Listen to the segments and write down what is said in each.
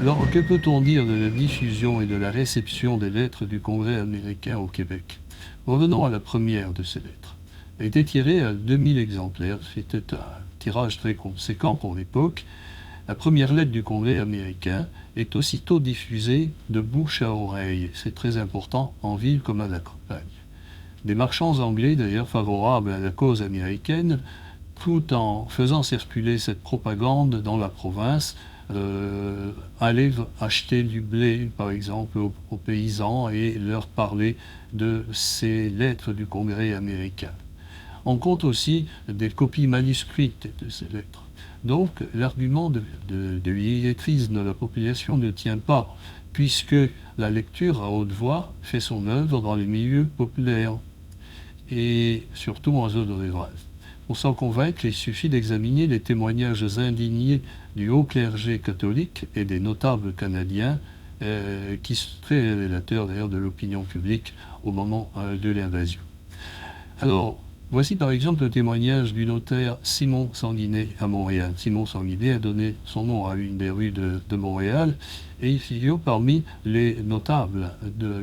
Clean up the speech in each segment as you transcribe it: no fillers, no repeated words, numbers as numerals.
Alors, que peut-on dire de la diffusion et de la réception des lettres du Congrès américain au Québec? Revenons à la première de ces lettres. Elle était tirée à 2000 exemplaires, c'était un tirage très conséquent pour l'époque. La première lettre du Congrès américain est aussitôt diffusée de bouche à oreille. C'est très important en ville comme à la campagne. Des marchands anglais, d'ailleurs favorables à la cause américaine, tout en faisant circuler cette propagande dans la province, allaient acheter du blé, par exemple, aux paysans et leur parler de ces lettres du Congrès américain. On compte aussi des copies manuscrites de ces lettres. Donc l'argument de l'illettrisme de la population ne tient pas, puisque la lecture à haute voix fait son œuvre dans les milieux populaires et surtout en zone rurale. Pour s'en convaincre, il suffit d'examiner les témoignages indignés du haut clergé catholique et des notables canadiens, qui sont très révélateurs d'ailleurs de l'opinion publique au moment de l'invasion. Alors, voici par exemple le témoignage du notaire Simon Sanguinet à Montréal. Simon Sanguinet a donné son nom à une des rues de Montréal et il figure parmi les notables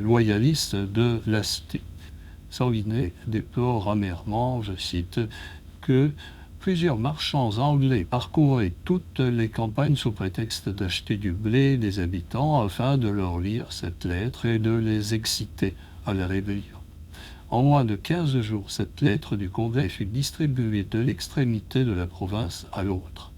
loyalistes de la cité. Sanguinet déplore amèrement, je cite, que plusieurs marchands anglais parcouraient toutes les campagnes sous prétexte d'acheter du blé des habitants afin de leur lire cette lettre et de les exciter à la rébellion. En moins de 15 jours, cette lettre du Congrès fut distribuée de l'extrémité de la province à l'autre.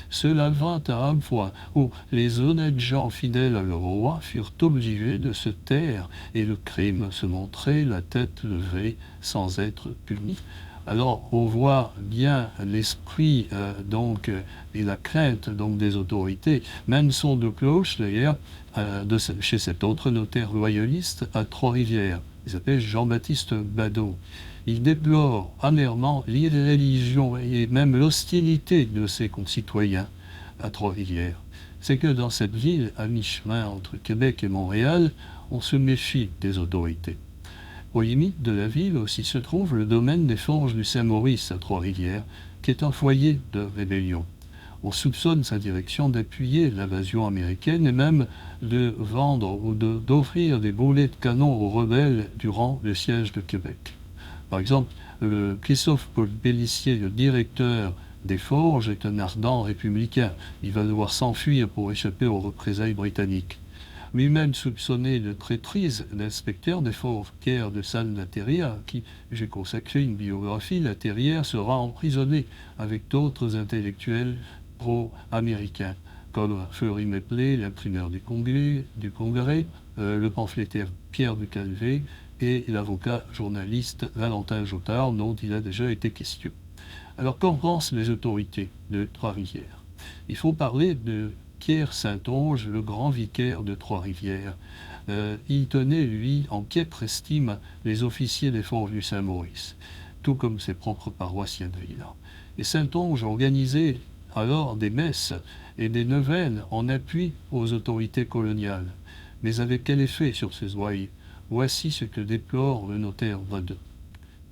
Cela vint à un point où les honnêtes gens fidèles à leur roi furent obligés de se taire et le crime se montrait la tête levée sans être puni. Alors on voit bien l'esprit et la crainte donc des autorités. Même son de cloche d'ailleurs chez cet autre notaire loyaliste à Trois-Rivières. Il s'appelle Jean-Baptiste Badeau. Il déplore amèrement l'irréligion et même l'hostilité de ses concitoyens à Trois-Rivières. C'est que dans cette ville, à mi-chemin entre Québec et Montréal, on se méfie des autorités. Aux limites de la ville aussi se trouve le domaine des forges du Saint-Maurice à Trois-Rivières, qui est un foyer de rébellion. On soupçonne sa direction d'appuyer l'invasion américaine et même de vendre ou d'offrir des boulets de canon aux rebelles durant le siège de Québec. Par exemple, Christophe Pellissier, le directeur des forges, est un ardent républicain. Il va devoir s'enfuir pour échapper aux représailles britanniques. Lui-même soupçonné de traîtrise, l'inspecteur des forges Pierre de Salles-Laterrière, à qui j'ai consacré une biographie, Laterrière sera emprisonné avec d'autres intellectuels pro-américains, comme Fleury Méplé, l'imprimeur du Congrès, le pamphlétaire Pierre de Calvé et l'avocat journaliste Valentin Jotard, dont il a déjà été question. Alors, qu'en pensent les autorités de Trois-Rivières? Il faut parler de Pierre Saint-Onge, le grand vicaire de Trois-Rivières. Il tenait, lui, en piètre estime les officiers des forges du Saint-Maurice, tout comme ses propres paroissiens d'ailleurs. Et Saint-Onge organisait alors des messes et des neuvaines en appui aux autorités coloniales. Mais avec quel effet sur ces oreilles? Voici ce que déplore le notaire Badeau.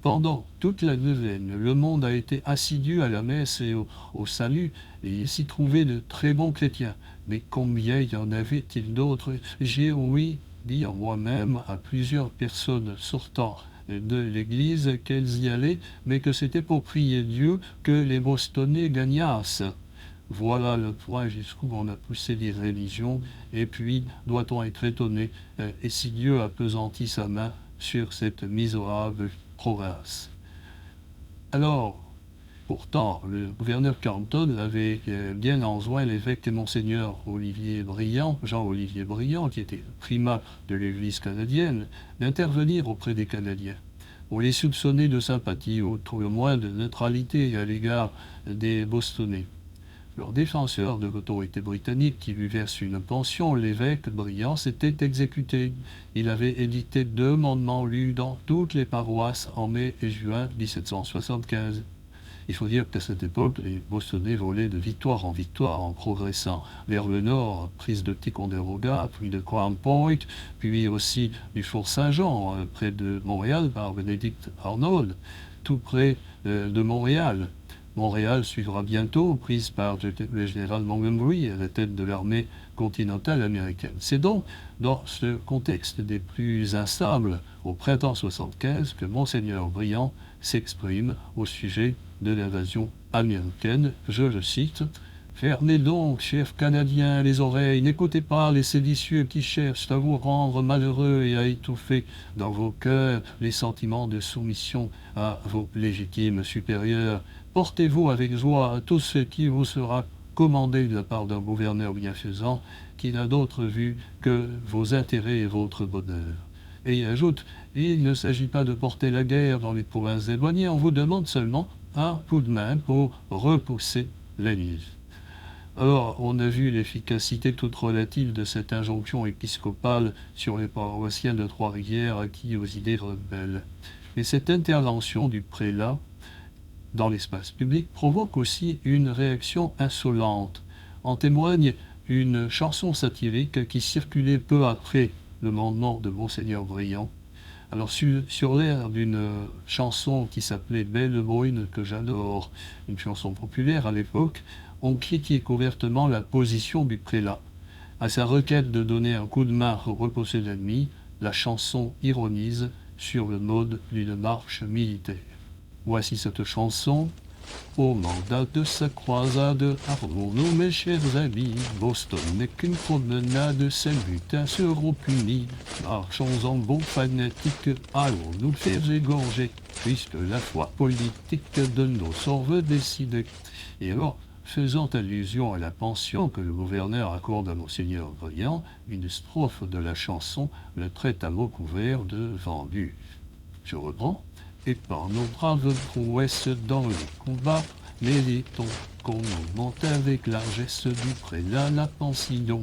Pendant toute la neuvaine, le monde a été assidu à la messe et au salut, et il s'y trouvait de très bons chrétiens. Mais combien y en avait-il d'autres? J'ai, oui, dit en moi-même à plusieurs personnes sortant de l'église qu'elles y allaient, mais que c'était pour prier Dieu que les Bostonnais gagnassent. Voilà le point jusqu'où on a poussé les religions, et puis doit-on être étonné, et si Dieu appesantit sa main sur cette misérable province. Alors, pourtant, le gouverneur Carleton avait bien enjoint l'évêque et monseigneur Olivier Briand, Jean-Olivier Briand, qui était primat de l'Église canadienne, d'intervenir auprès des Canadiens. On les soupçonnait de sympathie, ou tout le moins de neutralité à l'égard des Bostonnais. Leur défenseur de l'autorité britannique qui lui verse une pension, l'évêque Briand, s'était exécuté. Il avait édité 2 mandements lus dans toutes les paroisses en mai et juin 1775. Il faut dire qu'à cette époque, les Bostonnais volaient de victoire en victoire en progressant vers le nord, prise de Ticonderoga, puis de Crown Point, puis aussi du Fort Saint-Jean, près de Montréal, par Benedict Arnold, tout près de Montréal. Montréal suivra bientôt, prise par le général Montgomery à la tête de l'armée continentale américaine. C'est donc dans ce contexte des plus instables, au printemps 75, que Monseigneur Briand s'exprime au sujet de l'invasion américaine. Je le cite. Fermez donc, chers Canadiens, les oreilles, n'écoutez pas les séditieux qui cherchent à vous rendre malheureux et à étouffer dans vos cœurs les sentiments de soumission à vos légitimes supérieurs. Portez-vous avec joie à tout ce qui vous sera commandé de la part d'un gouverneur bienfaisant qui n'a d'autre vue que vos intérêts et votre bonheur. Et il ajoute, il ne s'agit pas de porter la guerre dans les provinces éloignées, on vous demande seulement un coup de main pour repousser l'ennemi. Alors, on a vu l'efficacité toute relative de cette injonction épiscopale sur les paroissiens de Trois-Rivières acquis aux idées rebelles. Mais cette intervention du prélat dans l'espace public provoque aussi une réaction insolente. En témoigne une chanson satirique qui circulait peu après le mandement de Monseigneur Briand. Alors sur l'air d'une chanson qui s'appelait Belle Brune que j'adore, une chanson populaire à l'époque, on critique ouvertement la position du prélat. À sa requête de donner un coup de main pour repousser l'ennemi, la chanson ironise sur le mode d'une marche militaire. Voici cette chanson. Au mandat de sa croisade, armons-nous mes chers amis, Boston n'est qu'une promenade, ces lutins seront punis. Marchons en bons fanatiques, allons nous faire égorger, puisque la foi politique de nos sorts veut décider. Et alors, faisant allusion à la pension que le gouverneur accorde à Monseigneur Briand, une strophe de la chanson le traite à mot couvert de vendu. Je reprends. Et par nos braves prouesses dans les combats, méritons qu'on augmente avec largesse du prélat la pension.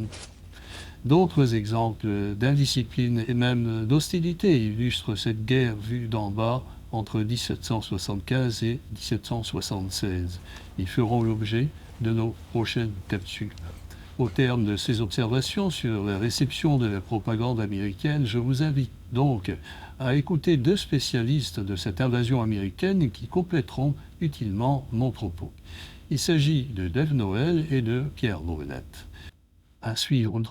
D'autres exemples d'indiscipline et même d'hostilité illustrent cette guerre vue d'en bas entre 1775 et 1776. Ils feront l'objet de nos prochaines capsules. Au terme de ces observations sur la réception de la propagande américaine, je vous invite donc à écouter deux spécialistes de cette invasion américaine qui compléteront utilement mon propos. Il s'agit de Dave Noël et de Pierre Brunette. À suivre.